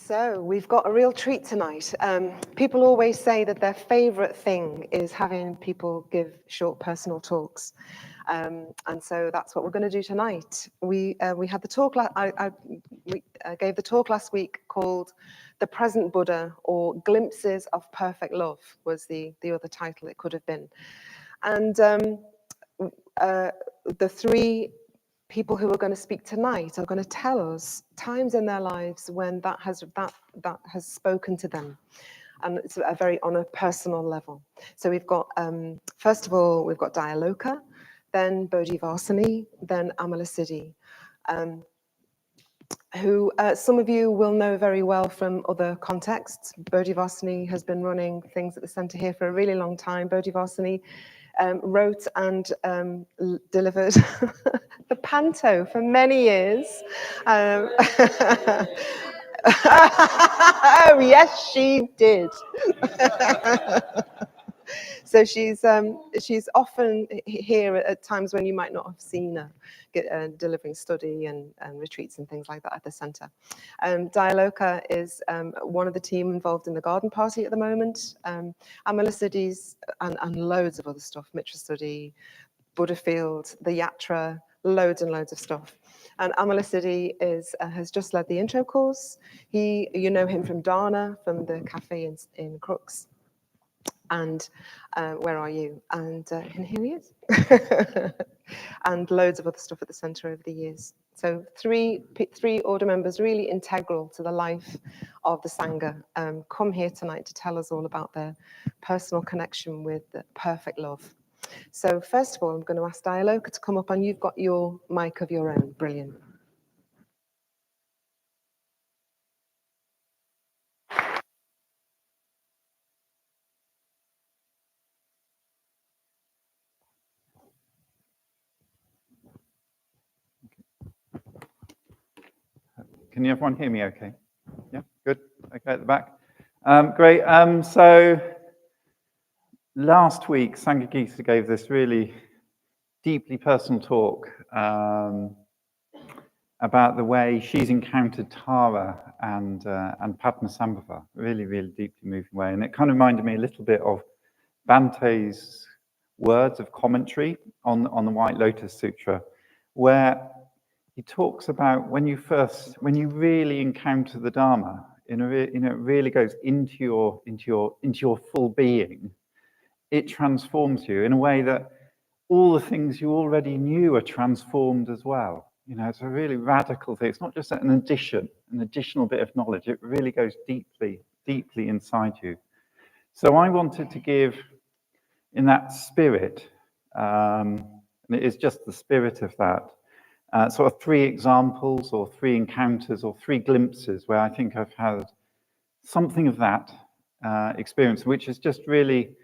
So we've got a real treat tonight. People always say that their favorite thing is having people give short personal talks. And so that's what we're going to do tonight. We had the talk, we gave the talk last week called The Present Buddha, or Glimpses of Perfect Love was the other title it could have been. And the three people who are going to speak tonight are going to tell us times in their lives when that has spoken to them, and it's on a personal level. So we've got first of all we've got Dayaloka, then Bodhivasini, then Amalasiddhi, who some of you will know very well from other contexts. Bodhivasini has been running things at the centre here for a really long time. Bodhivasini wrote and delivered the Panto for many years. Oh, yes, she did. So she's often here at times when you might not have seen her delivering study and retreats and things like that at the centre. Dayaloka is one of the team involved in the garden party at the moment. Amalasiddhi's and loads of other stuff, Mitra study, Buddha field, the yatra, loads and loads of stuff. And Amalasiddhi has just led the intro course. You know him from Dharma, from the cafe in Crooks. And where are you? And here he is. And loads of other stuff at the centre over the years. So three order members really integral to the life of the Sangha come here tonight to tell us all about their personal connection with the perfect love. So first of all, I'm going to ask Dayaloka to come up, and you've got your mic of your own. Brilliant. Can everyone hear me okay? Yeah, good. Okay, at the back. Great. So last week, Sangha Gita gave this really deeply personal talk about the way she's encountered Tara and Padmasambhava, really, really deeply moving way. And it kind of reminded me a little bit of Bante's words of commentary on the White Lotus Sutra, where he talks about when you really encounter the Dharma, it really goes into your full being. It transforms you in a way that all the things you already knew are transformed as well. It's a really radical thing. It's not just an additional bit of knowledge. It really goes deeply, deeply inside you. So I wanted to give, in that spirit, and it is just the spirit of that, sort of three examples or three encounters or three glimpses where I think I've had something of that experience, which has just really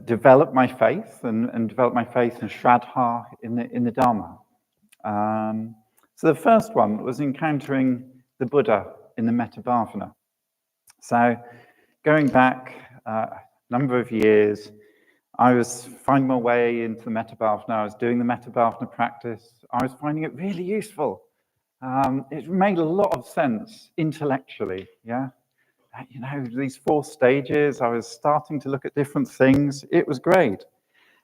developed my faith and developed my faith in Shraddha in the Dharma. So the first one was encountering the Buddha in the Metta Bhavana. So going back a number of years, I was finding my way into the Metta Bhavana. I was doing the Metta Bhavana practice. I was finding it really useful. It made a lot of sense intellectually, yeah? These 4 stages, I was starting to look at different things. It was great.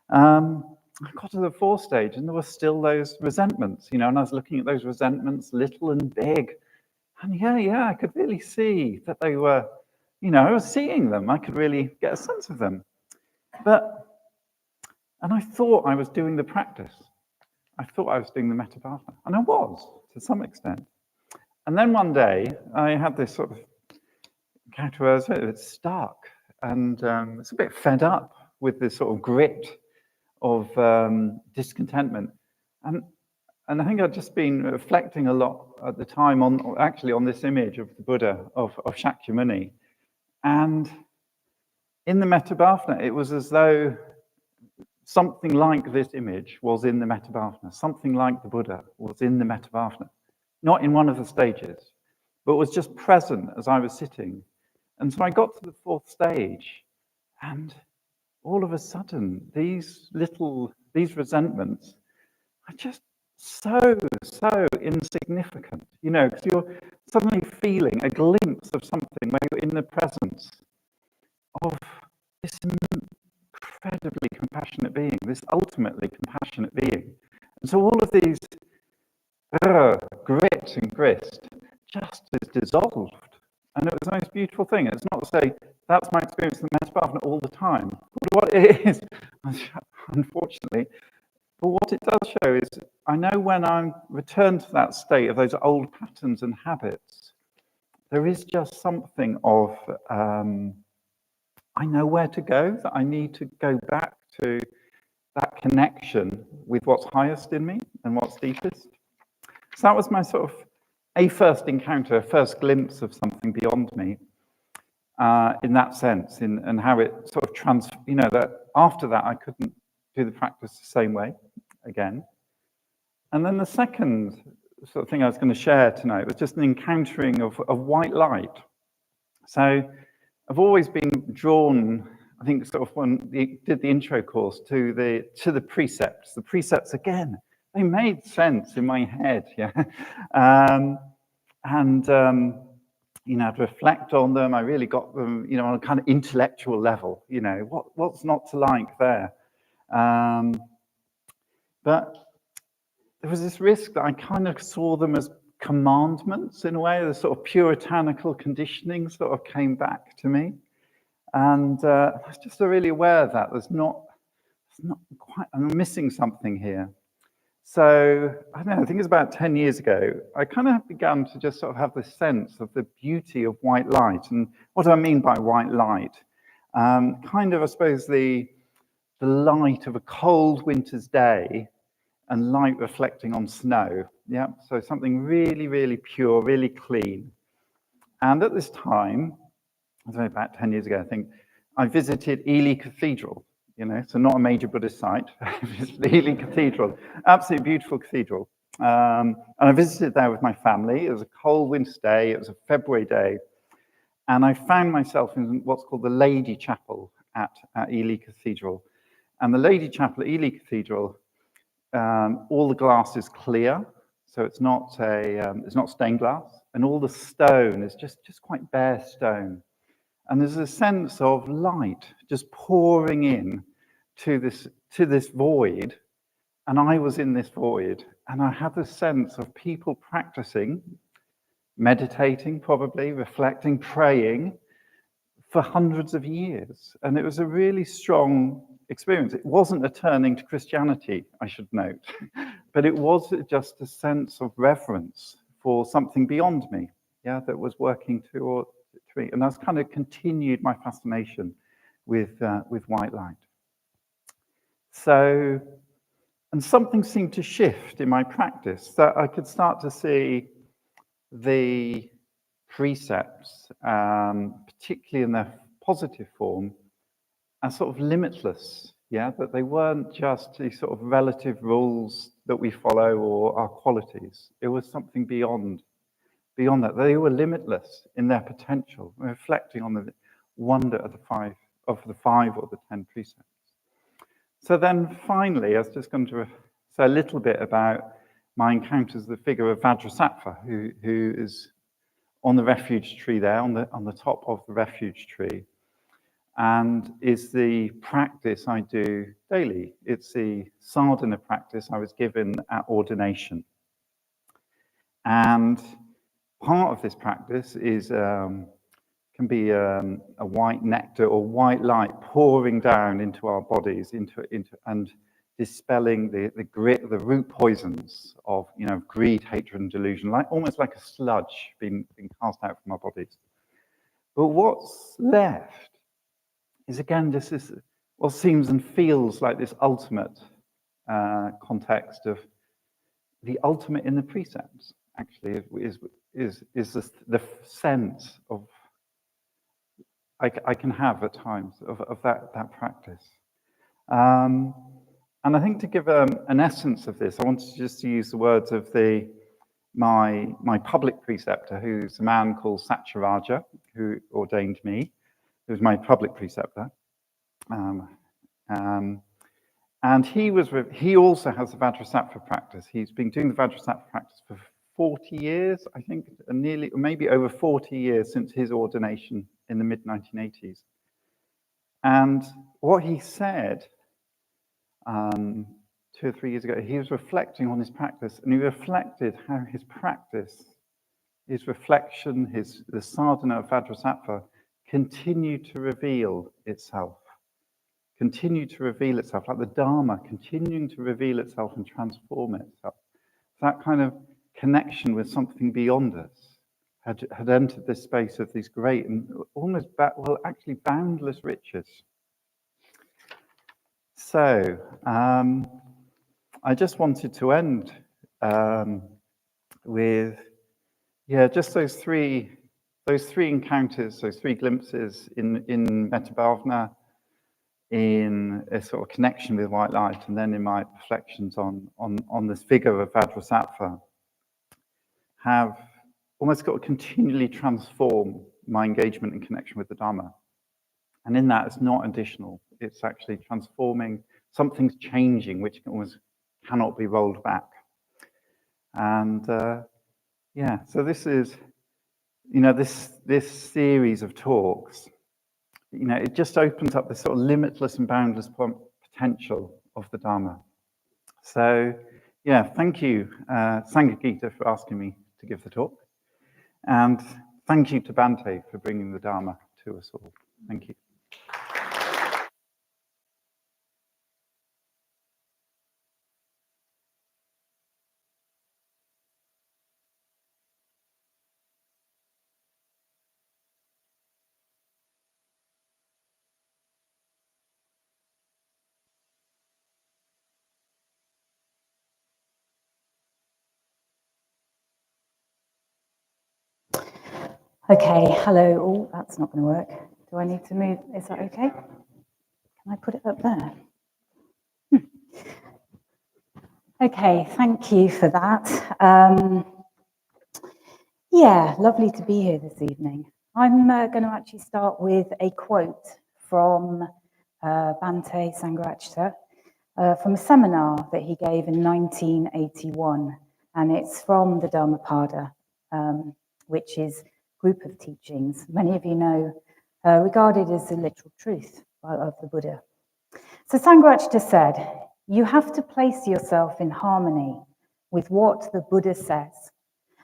I got to the 4th stage and there were still those resentments, and I was looking at those resentments, little and big. And I could really see that they were, I was seeing them. I could really get a sense of them. And I thought I was doing the practice. I thought I was doing the Metta Bhavana, and I was, to some extent. And then one day, I had this sort of encounter where I was a bit stuck, and it's a bit fed up with this sort of grit of discontentment. And I think I'd just been reflecting a lot at the time on this image of the Buddha, of Shakyamuni. And in the Metta Bhavana, it was as though something like this image was in the Metta Bhavana. Something like the Buddha was in the Metta Bhavana. Not in one of the stages, but was just present as I was sitting. And so I got to the 4th stage, and all of a sudden, these resentments, so insignificant, you know, because you're suddenly feeling a glimpse of something where you're in the presence of this incredibly compassionate being, this ultimately compassionate being. And so all of these grit and grist just is dissolved. And it was the most beautiful thing. It's not to say that's my experience in the Meditative all the time. But what it is, unfortunately, but what it does show is I know when I'm returned to that state of those old patterns and habits, there is just something of, I know where to go, that I need to go back to that connection with what's highest in me and what's deepest. So that was my sort of a first encounter, a first glimpse of something beyond me in that sense, and how it sort of you know, that after that I couldn't do the practice the same way again. And then the second sort of thing I was going to share tonight was just an encountering of white light. So I've always been drawn, I think, sort of when we did the intro course, to the precepts. The precepts, again, they made sense in my head, yeah. You know, to reflect on them, I really got them, you know, on a kind of intellectual level. You know, what's not to like there? But there was this risk that I kind of saw them as commandments in a way. The sort of puritanical conditioning sort of came back to me. And I was just really aware of that. It's not quite, I'm missing something here. So, I don't know, I think it's about 10 years ago, I kind of began to just sort of have this sense of the beauty of white light. And what do I mean by white light? Kind of, I suppose, the light of a cold winter's day and light reflecting on snow. Yeah, so something really, really pure, really clean. And at this time, I don't know, about 10 years ago, I think, I visited Ely Cathedral, you know, so not a major Buddhist site, Ely Cathedral, absolutely beautiful cathedral. And I visited there with my family. It was a cold winter's day, it was a February day, and I found myself in what's called the Lady Chapel at Ely Cathedral. And the Lady Chapel at Ely Cathedral, all the glass is clear, so it's not stained glass, and all the stone is just quite bare stone. And there's a sense of light just pouring in to this void. And I was in this void, and I had the sense of people practicing, meditating probably, reflecting, praying for hundreds of years. And it was a really strong experience. It wasn't a turning to Christianity, I should note, but it was just a sense of reverence for something beyond me, yeah, that was working toward me. And that's kind of continued my fascination with white light. So, and something seemed to shift in my practice, that I could start to see the precepts, particularly in their positive form, as sort of limitless, yeah, that they weren't just these sort of relative rules that we follow or our qualities. It was something beyond that. They were limitless in their potential, reflecting on the wonder of the five or the 10 precepts. So then finally, I was just going to say a little bit about my encounters with the figure of Vajrasattva, who is on the refuge tree there, on the top of the refuge tree, and is the practice I do daily. It's the sadhana practice I was given at ordination. And part of this practice is can be a white nectar or white light pouring down into our bodies, into and dispelling the root poisons of, you know, greed, hatred, and delusion, almost like a sludge being cast out from our bodies. But what's left is, again, this is what seems and feels like this ultimate context of the ultimate in the precepts. Actually, is the sense of I can have at times of that practice. And I think to give an essence of this, I wanted just to use the words of my public preceptor, who's a man called Satyaraja, who ordained me, who's my public preceptor. And he also has the Vajrasattva practice. He's been doing the Vajrasattva practice for 40 years, I think, nearly, or maybe over 40 years since his ordination in the mid-1980s. And what he said 2 or 3 years ago, he was reflecting on his practice, and he reflected how his practice, his reflection, the sadhana of Vajrasattva continued to reveal itself. Continue to reveal itself, like the Dharma continuing to reveal itself and transform itself. That kind of connection with something beyond us had entered this space of these great and almost, actually boundless riches. So I just wanted to end with, just those three encounters, those three glimpses in Metabhavana, in a sort of connection with white light, and then in my reflections on this figure of Vajrasattva, have almost got to continually transform my engagement and connection with the Dharma. And in that, it's not additional. It's actually transforming. Something's changing, which almost cannot be rolled back. And so this is, this series of talks, it just opens up this sort of limitless and boundless potential of the Dharma. So, thank you, Sangha Gita, for asking me to give the talk. And thank you to Bhante for bringing the Dharma to us all. Thank you. Okay, hello. Oh, that's not going to work. Do I need to move? Is that okay? Can I put it up there? Okay, thank you for that. Lovely to be here this evening. I'm going to actually start with a quote from Bhante Sangharajta from a seminar that he gave in 1981, and it's from the Dhammapada, which is group of teachings, many of you know, regarded as the literal truth of the Buddha. So Sangharajta said, you have to place yourself in harmony with what the Buddha says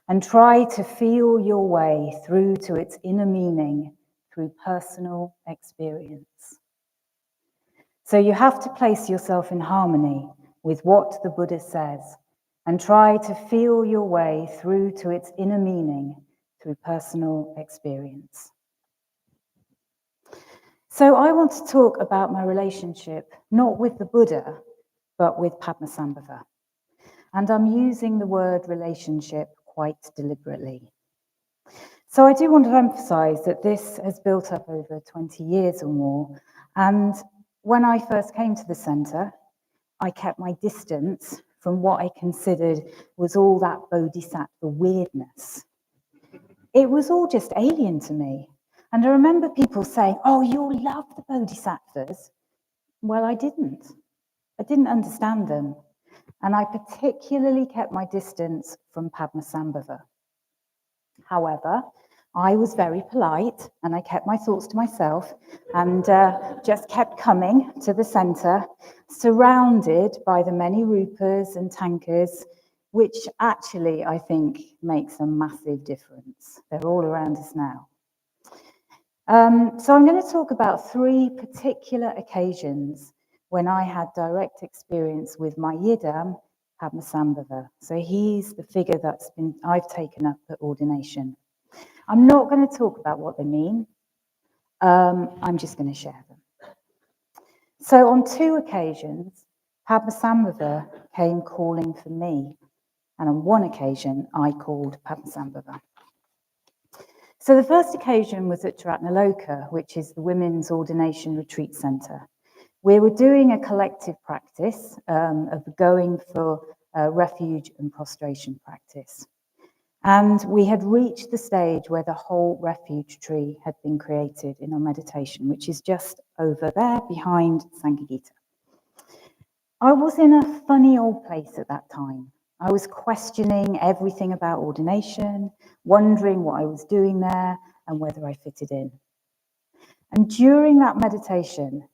and try to feel your way through to its inner meaning through personal experience. So you have to place yourself in harmony with what the Buddha says and try to feel your way through to its inner meaning through personal experience. So I want to talk about my relationship, not with the Buddha, but with Padmasambhava. And I'm using the word relationship quite deliberately. So I do want to emphasize that this has built up over 20 years or more. And when I first came to the center, I kept my distance from what I considered was all that bodhisattva weirdness. It was all just alien to me. And I remember people saying, oh, you'll love the bodhisattvas. Well, I didn't. I didn't understand them. And I particularly kept my distance from Padmasambhava. However, I was very polite and I kept my thoughts to myself and just kept coming to the center, surrounded by the many rupas and tankas, which actually I think makes a massive difference. They're all around us now. So I'm going to talk about 3 particular occasions when I had direct experience with my yidam, Padmasambhava. So he's the figure I've taken up at ordination. I'm not going to talk about what they mean. I'm just going to share them. So on 2 occasions, Padmasambhava came calling for me. And on 1 occasion, I called Padmasambhava. So the first occasion was at Dayaloka, which is the Women's Ordination Retreat Centre. We were doing a collective practice of going for refuge and prostration practice. And we had reached the stage where the whole refuge tree had been created in our meditation, which is just over there behind Sangha Gita. I was in a funny old place at that time. I was questioning everything about ordination, wondering what I was doing there and whether I fitted in. And during that meditation,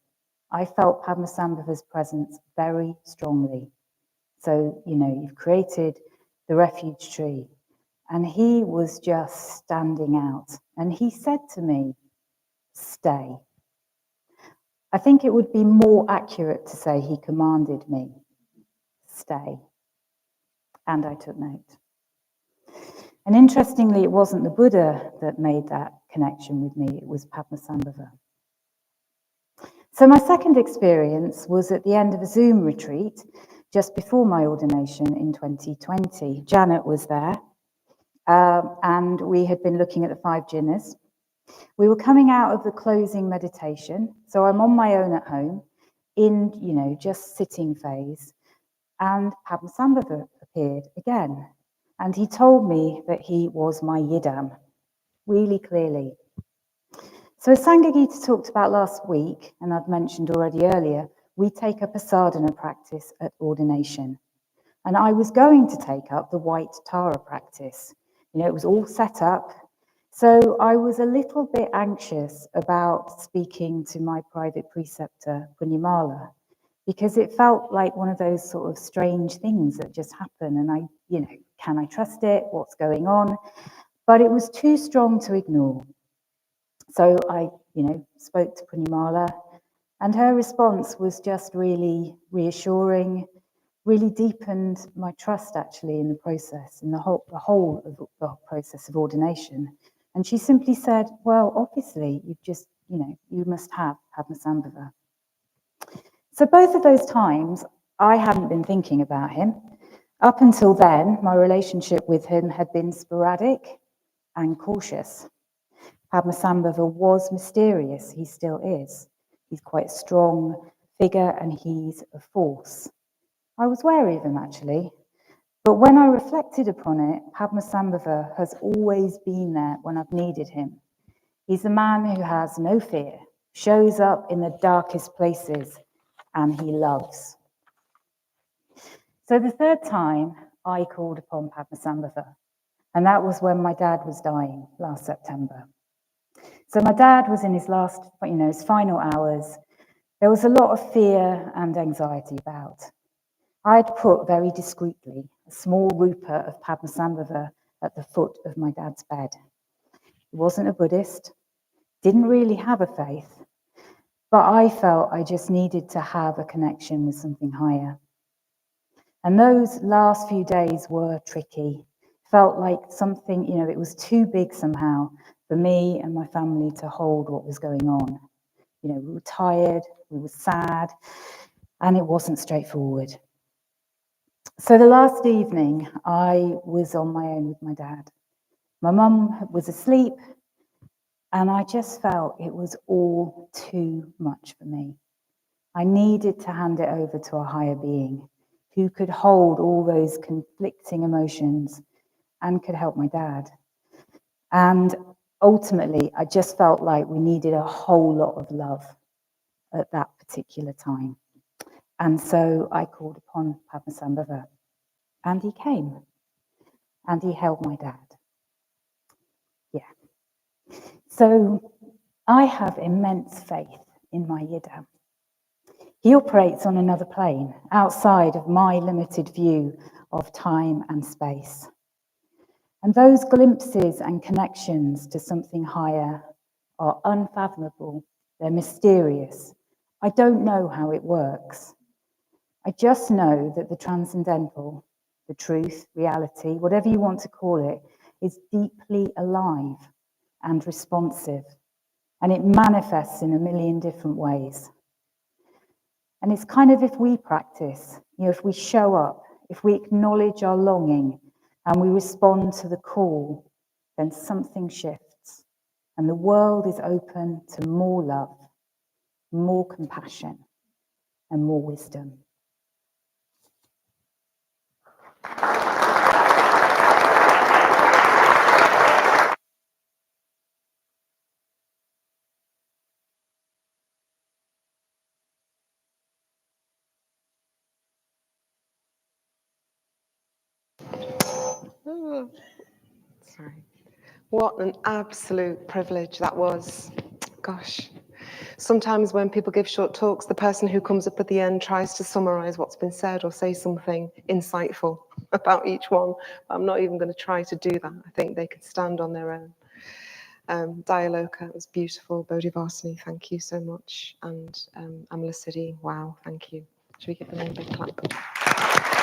I felt Padmasambhava's presence very strongly. So, you've created the refuge tree, and he was just standing out. And he said to me, stay. I think it would be more accurate to say he commanded me, stay. And I took note. And interestingly, it wasn't the Buddha that made that connection with me, it was Padmasambhava. So my second experience was at the end of a Zoom retreat just before my ordination in 2020. Janet was there, and we had been looking at the 5 jhanas. We were coming out of the closing meditation, so I'm on my own at home in, just sitting phase, and Padmasambhava appeared again, and he told me that he was my yidam, really clearly. So as Sangha Gita talked about last week, and I've mentioned already earlier, we take up a sadhana practice at ordination. And I was going to take up the White Tara practice. It was all set up. So I was a little bit anxious about speaking to my private preceptor, Punyamala, because it felt like one of those sort of strange things that just happen. And can I trust it? What's going on? But it was too strong to ignore. So I, spoke to Punyamala, and her response was just really reassuring, really deepened my trust actually in the process, in the whole of the process of ordination. And she simply said, well, obviously, you've just, you must have Padmasambhava. So both of those times, I hadn't been thinking about him. Up until then, my relationship with him had been sporadic and cautious. Padmasambhava was mysterious, he still is. He's quite a strong figure and he's a force. I was wary of him actually, but when I reflected upon it, Padmasambhava has always been there when I've needed him. He's a man who has no fear, shows up in the darkest places, and he loves. So the third time I called upon Padmasambhava, and that was when my dad was dying last September. So my dad was in his last, his final hours. There was a lot of fear and anxiety about. I'd put very discreetly a small rupa of Padmasambhava at the foot of my dad's bed. He wasn't a Buddhist, didn't really have a faith, but I felt I just needed to have a connection with something higher. And those last few days were tricky. Felt like something, it was too big somehow for me and my family to hold what was going on. We were tired, we were sad, and it wasn't straightforward. So the last evening, I was on my own with my dad. My mum was asleep, and I just felt it was all too much for me. I needed to hand it over to a higher being who could hold all those conflicting emotions and could help my dad. And ultimately, I just felt like we needed a whole lot of love at that particular time. And so I called upon Padmasambhava, and he came, and he held my dad. Yeah. So I have immense faith in my Yidam. He operates on another plane, outside of my limited view of time and space. And those glimpses and connections to something higher are unfathomable. They're mysterious. I don't know how it works. I just know that the transcendental, the truth, reality, whatever you want to call it, is deeply alive and responsive. And it manifests in a million different ways. And it's kind of if we practice, if we show up, if we acknowledge our longing and we respond to the call, then something shifts and the world is open to more love, more compassion, and more wisdom. Right. What an absolute privilege that was. Gosh. Sometimes when people give short talks, the person who comes up at the end tries to summarize what's been said or say something insightful about each one. I'm not even going to try to do that. I think they can stand on their own. Dayaloka, it was beautiful. Bodhivasini, thank you so much. And Amalasiddhi, wow, thank you. Should we give them a big clap?